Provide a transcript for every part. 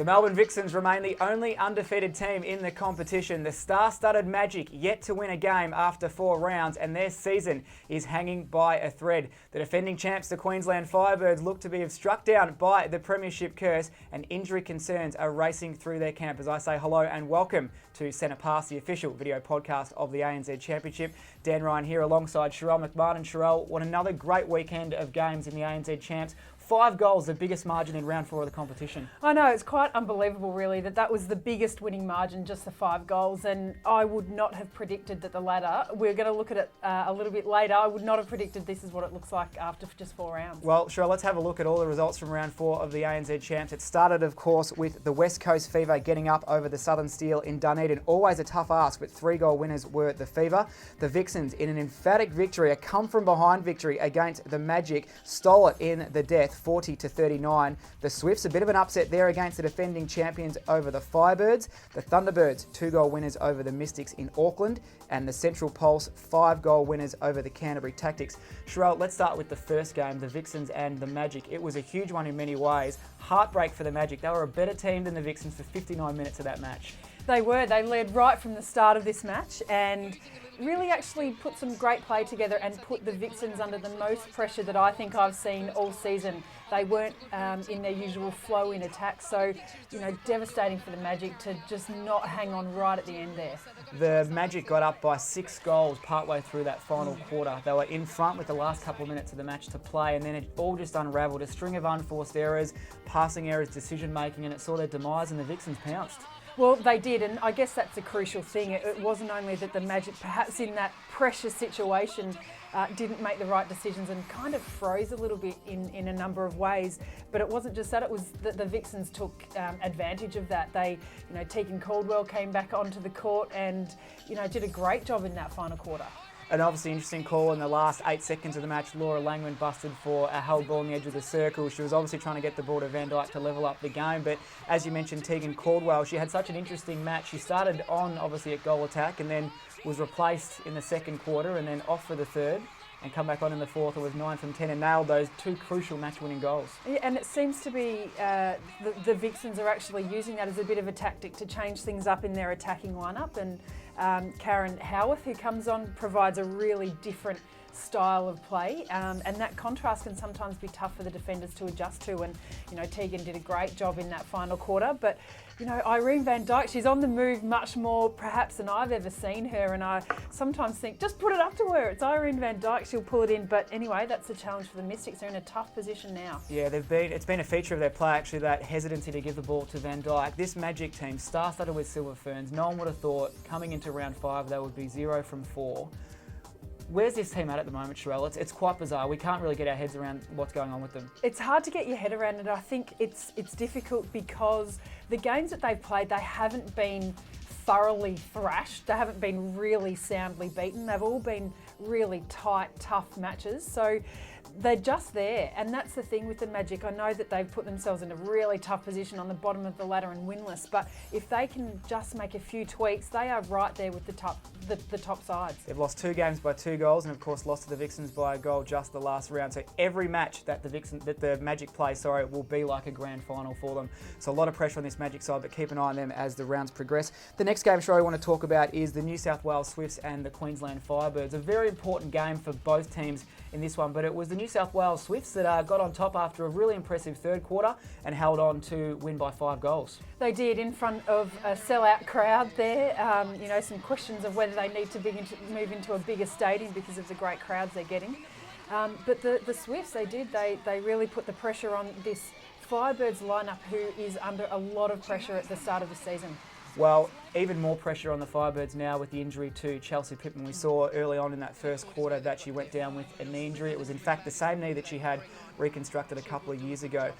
The Melbourne Vixens remain the only undefeated team in the competition. The star-studded Magic yet to win a game after 4 rounds, and their season is hanging by a thread. The defending champs, the Queensland Firebirds, look to be struck down by the premiership curse, and injury concerns are racing through their camp. As I say hello and welcome to Centre Pass, the official video podcast of the ANZ Championship. Dan Ryan here alongside Sharelle McMahon. Sharelle, what another great weekend of games in the ANZ Champs. 5 goals, the biggest margin in round 4 of the competition. I know, it's quite unbelievable really that was the biggest winning margin, just the 5 goals, and I would not have predicted that the latter, we're going to look at it a little bit later, I would not have predicted this is what it looks like after just 4 rounds. Well, Sure, let's have a look at all the results from round 4 of the ANZ Champs. It started, of course, with the West Coast Fever getting up over the Southern Steel in Dunedin. Always a tough ask, but 3-goal winners were the Fever. The Vixens, in an emphatic victory, a come-from-behind victory against the Magic, stole it in the death. 40-39. The Swifts, a bit of an upset there against the defending champions over the Firebirds. The Thunderbirds, 2-goal winners over the Mystics in Auckland. And the Central Pulse, 5-goal winners over the Canterbury Tactics. Sharelle, let's start with the first game, the Vixens and the Magic. It was a huge one in many ways. Heartbreak for the Magic. They were a better team than the Vixens for 59 minutes of that match. They were. They led right from the start of this match and really actually put some great play together and put the Vixens under the most pressure that I think I've seen all season. They weren't in their usual flow in attack, so devastating for the Magic to just not hang on right at the end there. The Magic got up by 6 goals partway through that final quarter. They were in front with the last couple of minutes of the match to play, and then it all just unravelled. A string of unforced errors, passing errors, decision making, and it saw their demise, and the Vixens pounced. Well, they did, and I guess that's a crucial thing. It wasn't only that the Magic, perhaps in that pressure situation, didn't make the right decisions and kind of froze a little bit in a number of ways, but it wasn't just that, it was that the Vixens took advantage of that. They, Tegan Caldwell came back onto the court and, did a great job in that final quarter. An obviously interesting call in the last 8 seconds of the match. Laura Langman busted for a held ball on the edge of the circle. She was obviously trying to get the ball to Van Dyke to level up the game, but as you mentioned, Tegan Caldwell, she had such an interesting match. She started on, obviously, at goal attack and then was replaced in the second quarter and then off for the third and come back on in the fourth and was 9 from 10 and nailed those 2 crucial match-winning goals. Yeah, and it seems to be the Vixens are actually using that as a bit of a tactic to change things up in their attacking lineup, and Karen Howarth, who comes on, provides a really different style of play, and that contrast can sometimes be tough for the defenders to adjust to, and Tegan did a great job in that final quarter, but Irene Van Dyke, she's on the move much more perhaps than I've ever seen her, and I sometimes think, just put it up to her, it's Irene Van Dyke, she'll pull it in, but anyway, that's a challenge for the Mystics. They're in a tough position now. Yeah, it's been a feature of their play actually, that hesitancy to give the ball to Van Dyke. This Magic team, star-studded with Silver Ferns, no one would have thought coming into round 5 they would be 0 from 4. Where's this team at the moment, Sharelle? It's quite bizarre. We can't really get our heads around what's going on with them. It's hard to get your head around it. I think it's difficult because the games that they've played, they haven't been thoroughly thrashed. They haven't been really soundly beaten. They've all been really tight, tough matches. So they're just there, and that's the thing with the Magic. I know that they've put themselves in a really tough position on the bottom of the ladder and winless, but if they can just make a few tweaks, they are right there with the top sides. They've lost 2 games by 2 goals, and of course lost to the Vixens by a goal just the last round. So every match that the Magic play, will be like a grand final for them. So a lot of pressure on this Magic side, but keep an eye on them as the rounds progress. The next game, Sharelle, I want to talk about is the New South Wales Swifts and the Queensland Firebirds. A very important game for both teams in this one, but it was the New South Wales Swifts that got on top after a really impressive third quarter and held on to win by 5 goals. They did, in front of a sellout crowd there. Some questions of whether they need to move into a bigger stadium because of the great crowds they're getting. But the Swifts, they really put the pressure on this Firebirds lineup, who is under a lot of pressure at the start of the season. Well, even more pressure on the Firebirds now with the injury to Chelsea Pittman. We saw early on in that first quarter that she went down with a knee injury. It was in fact the same knee that she had reconstructed a couple of years ago.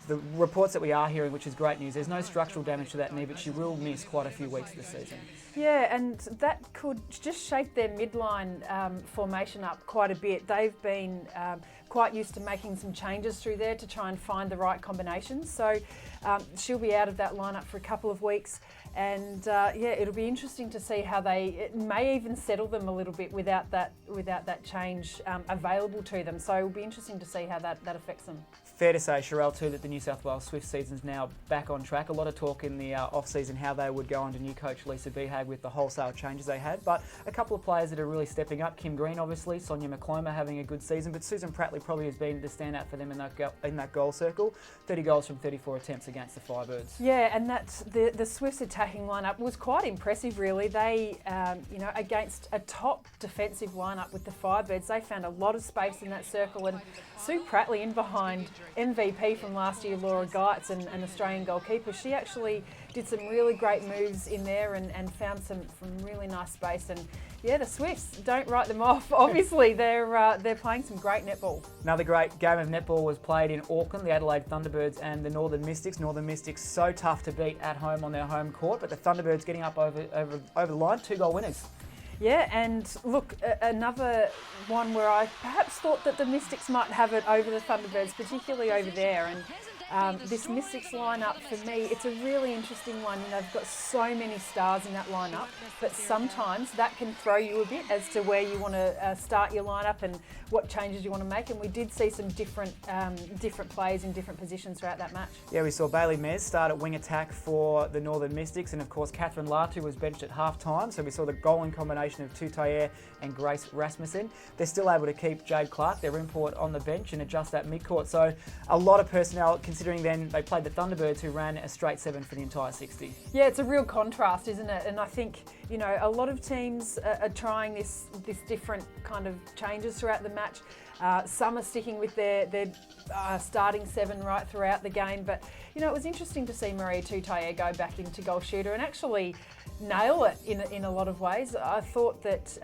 The reports that we are hearing, which is great news, there's no structural damage to that knee, but she will miss quite a few weeks this season. Yeah, and that could just shake their midline formation up quite a bit. They've been quite used to making some changes through there to try and find the right combinations. So she'll be out of that lineup for a couple of weeks. And it'll be interesting to see how it may even settle them a little bit without that change available to them. So it'll be interesting to see how that affects them. Fair to say, Sherelle, too, that the New South Wales Swift season's now back on track. A lot of talk in the off-season how they would go under new coach Lisa Behag with the wholesale changes they had. But a couple of players that are really stepping up. Kim Green, obviously. Sonia McCloma having a good season. But Susan Prattley probably has been the standout for them in that goal circle. 30 goals from 34 attempts against the Firebirds. Yeah, and that's the Swifts' attacking lineup was quite impressive, really. They, against a top defensive lineup with the Firebirds, they found a lot of space in that circle. And Sue Prattley in behind MVP from last year, Laura Geitz, an Australian goalkeeper. She actually did some really great moves in there and found some really nice space. And yeah, the Swifts, don't write them off. Obviously, they're playing some great netball. Another great game of netball was played in Auckland, the Adelaide Thunderbirds and the Northern Mystics. Northern Mystics so tough to beat at home on their home court, but the Thunderbirds getting up over the line, 2-goal winners. Yeah, and look, another one where I perhaps thought that the Mystics might have it over the Thunderbirds, particularly over there. And this Mystics lineup, for me, it's a really interesting one. You know, they've got so many stars in that lineup, but sometimes that can throw you a bit as to where you want to start your lineup and what changes you want to make. And we did see some different players in different positions throughout that match. Yeah, we saw Bailey Mez start at wing attack for the Northern Mystics, and of course Catherine Latu was benched at half-time, so we saw the goal-in combination of Tutayer and Grace Rasmussen. They're still able to keep Jade Clark, their import, on the bench and adjust that mid-court. So a lot of personnel, considering then they played the Thunderbirds, who ran a straight 7 for the entire 60. Yeah, it's a real contrast, isn't it? And I think, you know, a lot of teams are trying this different kind of changes throughout the match. Some are sticking with their starting 7 right throughout the game. But, you know, it was interesting to see Maria Tutayer go back into goal shooter and actually nail it in a lot of ways. I thought that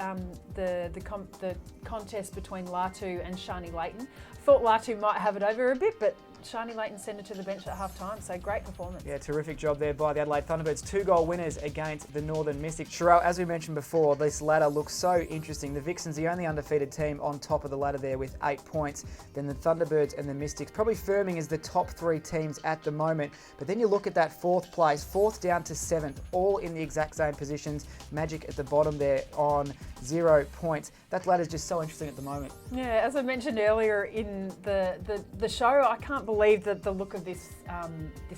the contest between Latu and Shani Layton, thought Latu might have it over a bit, but Shani Layton sent it to the bench at half-time, so great performance. Yeah, terrific job there by the Adelaide Thunderbirds. 2-goal winners against the Northern Mystics. Sherelle, as we mentioned before, this ladder looks so interesting. The Vixens, the only undefeated team on top of the ladder there with 8 points. Then the Thunderbirds and the Mystics, probably firming as the top 3 teams at the moment. But then you look at that 4th place, 4th down to 7th, all in the exact same positions. Magic at the bottom there on 0 points. That ladder's just so interesting at the moment. Yeah, as I mentioned earlier in the show, I can't believe the look of this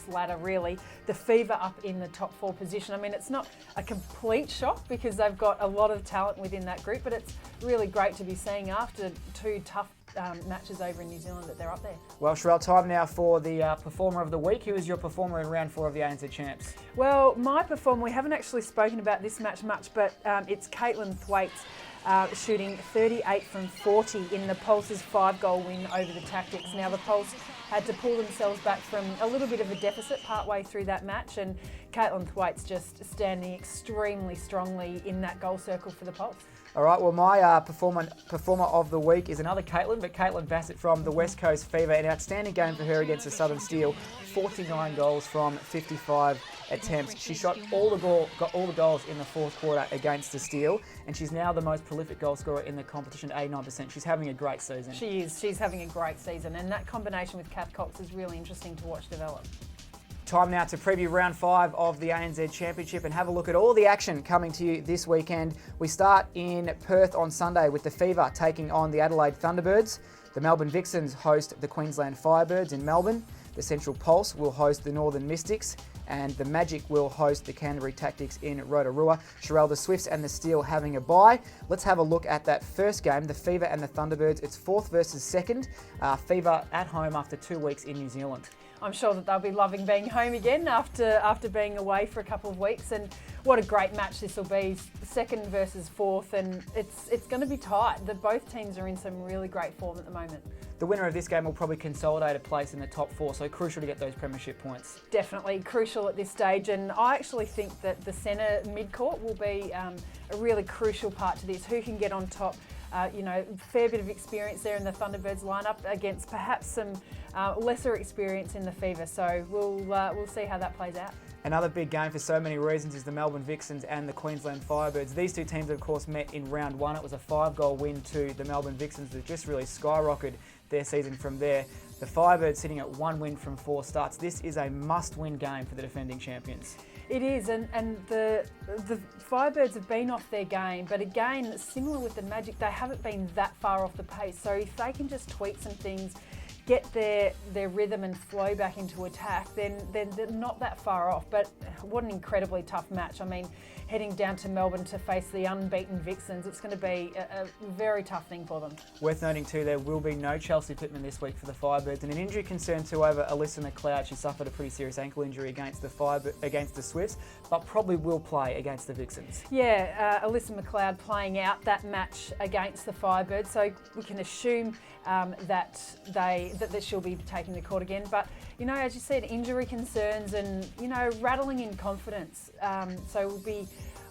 ladder, really. The Fever up in the top 4 position. I mean, it's not a complete shock because they've got a lot of talent within that group, but it's really great to be seeing after 2 tough matches over in New Zealand that they're up there. Well, Sherelle, time now for the Performer of the Week. Who is your performer in round 4 of the ANZ Champs? Well, my performer, we haven't actually spoken about this match much, but it's Caitlin Thwaites. Shooting 38 from 40 in the Pulse's 5-goal win over the Tactics. Now, the Pulse had to pull themselves back from a little bit of a deficit partway through that match, and Caitlin Thwaites just standing extremely strongly in that goal circle for the Pulse. All right, well, my performer of the week is another Caitlin, but Caitlin Bassett from the West Coast Fever. An outstanding game for her against the Southern Steel. 49 goals from 55 attempts. She shot got all the goals in the 4th quarter against the Steel, and she's now the most prolific goal scorer in the competition, 89%. She's having a great season. She is. She's having a great season, and that combination with Kath Cox is really interesting to watch develop. Time now to preview round 5 of the ANZ Championship and have a look at all the action coming to you this weekend. We start in Perth on Sunday with the Fever taking on the Adelaide Thunderbirds. The Melbourne Vixens host the Queensland Firebirds in Melbourne. The Central Pulse will host the Northern Mystics, and the Magic will host the Canterbury Tactics in Rotorua. Sherelle, the Swifts and the Steel having a bye. Let's have a look at that first game, the Fever and the Thunderbirds. It's 4th versus 2nd. Fever at home after 2 weeks in New Zealand. I'm sure that they'll be loving being home again after being away for a couple of weeks. And what a great match this will be, 2nd versus 4th, and it's going to be tight. Both teams are in some really great form at the moment. The winner of this game will probably consolidate a place in the top 4, so crucial to get those premiership points. Definitely crucial at this stage, and I actually think that the centre mid-court will be a really crucial part to this. Who can get on top? Fair bit of experience there in the Thunderbirds lineup against perhaps some lesser experience in the Fever. So we'll see how that plays out. Another big game for so many reasons is the Melbourne Vixens and the Queensland Firebirds. These 2 teams, of course, met in round 1. It was a 5-goal win to the Melbourne Vixens that just really skyrocketed their season from there. The Firebirds sitting at 1 win from 4 starts. This is a must-win game for the defending champions. It is, and the Firebirds have been off their game, but again, similar with the Magic, they haven't been that far off the pace. So if they can just tweak some things, get their rhythm and flow back into attack, then they're not that far off. But what an incredibly tough match. I mean, heading down to Melbourne to face the unbeaten Vixens, it's going to be a very tough thing for them. Worth noting too, there will be no Chelsea Pittman this week for the Firebirds, and an injury concern too over Alyssa McLeod. She suffered a pretty serious ankle injury against the Swifts, but probably will play against the Vixens. Yeah, Alyssa McLeod playing out that match against the Firebirds, so we can assume that she'll be taking the court again. But you know, as you said, injury concerns and rattling in confidence. So we'll be.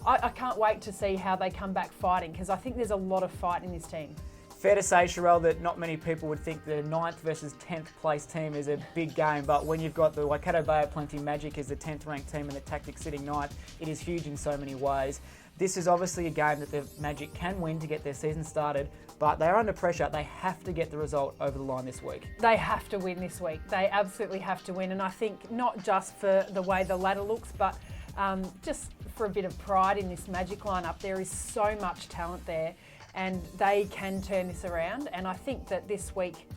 I can't wait to see how they come back fighting, because I think there's a lot of fight in this team. Fair to say, Sherelle, that not many people would think the 9th versus 10th place team is a big game, but when you've got the Waikato Bay of Plenty Magic as the 10th ranked team and the Tactics sitting 9th, it is huge in so many ways. This is obviously a game that the Magic can win to get their season started, but they are under pressure. They have to get the result over the line this week. They have to win this week. They absolutely have to win, and I think not just for the way the ladder looks, but just for a bit of pride in this Magic lineup. There is so much talent there, and they can turn this around. And I think that this week,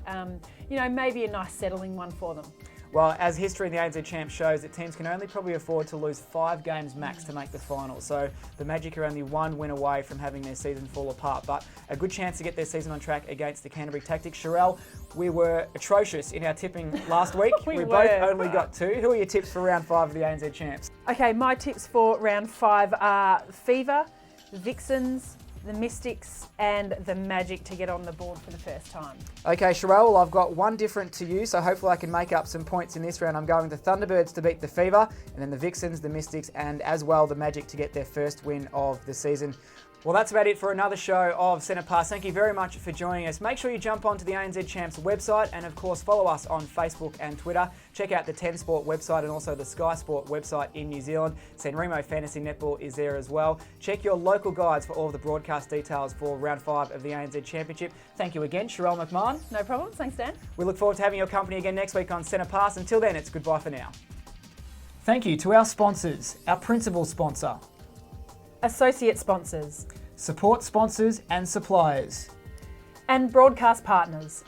maybe a nice settling one for them. Well, as history in the ANZ Champ shows, that teams can only probably afford to lose 5 games max to make the final. So the Magic are only 1 win away from having their season fall apart, but a good chance to get their season on track against the Canterbury Tactics. Sherelle, we were atrocious in our tipping last week. we both only got 2. Who are your tips for round 5 of the ANZ Champs? Okay, my tips for round 5 are Fever, Vixens, the Mystics and the Magic to get on the board for the first time. Okay, Sherelle, well, I've got one different to you, so hopefully I can make up some points in this round. I'm going the Thunderbirds to beat the Fever, and then the Vixens, the Mystics, and as well the Magic to get their first win of the season. Well, that's about it for another show of Centre Pass. Thank you very much for joining us. Make sure you jump onto the ANZ Champs website and, of course, follow us on Facebook and Twitter. Check out the 10 Sport website and also the Sky Sport website in New Zealand. Sanremo Fantasy Netball is there as well. Check your local guides for all of the broadcast details for round 5 of the ANZ Championship. Thank you again, Sherelle McMahon. No problem. Thanks, Dan. We look forward to having your company again next week on Centre Pass. Until then, it's goodbye for now. Thank you to our sponsors, our principal sponsor, associate sponsors, support sponsors and suppliers, and broadcast partners.